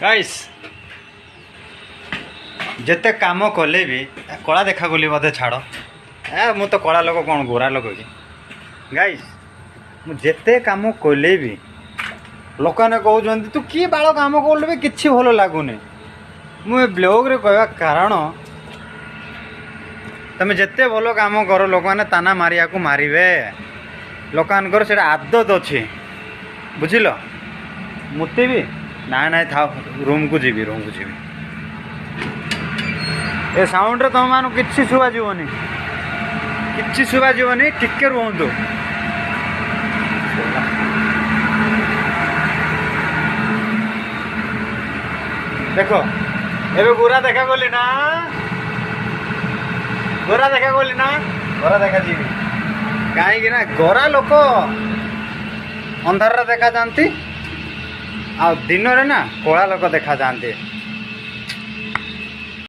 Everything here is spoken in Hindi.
गाइस जिते काम कले भी कला देखा गली मत छाड़ मु तो कला लोक कौन गोरा लोक कि गाइस मुझे काम कले भी लोक ने कहते तू कि बाल काम कलु भी किसी भल लगुनि मुझे ब्लॉग रे कहवा कारण तुम जिते भल काम कर लोक मैंने ताना मारिया को मारे लोकर से आदत अच्छे बुझिल मुते भी ना ना था रूम को जीवी ए साउंड रे तुम मान कि शुभा जीवनी कि शुभा जीवनी टिके रुहतु देख एबे गोरा देखा गली ना गोरा देखा जीवी कहीं ना गोरा लोक अंधार देखा जाती आ दिन रे ना कला लोक देखा जाते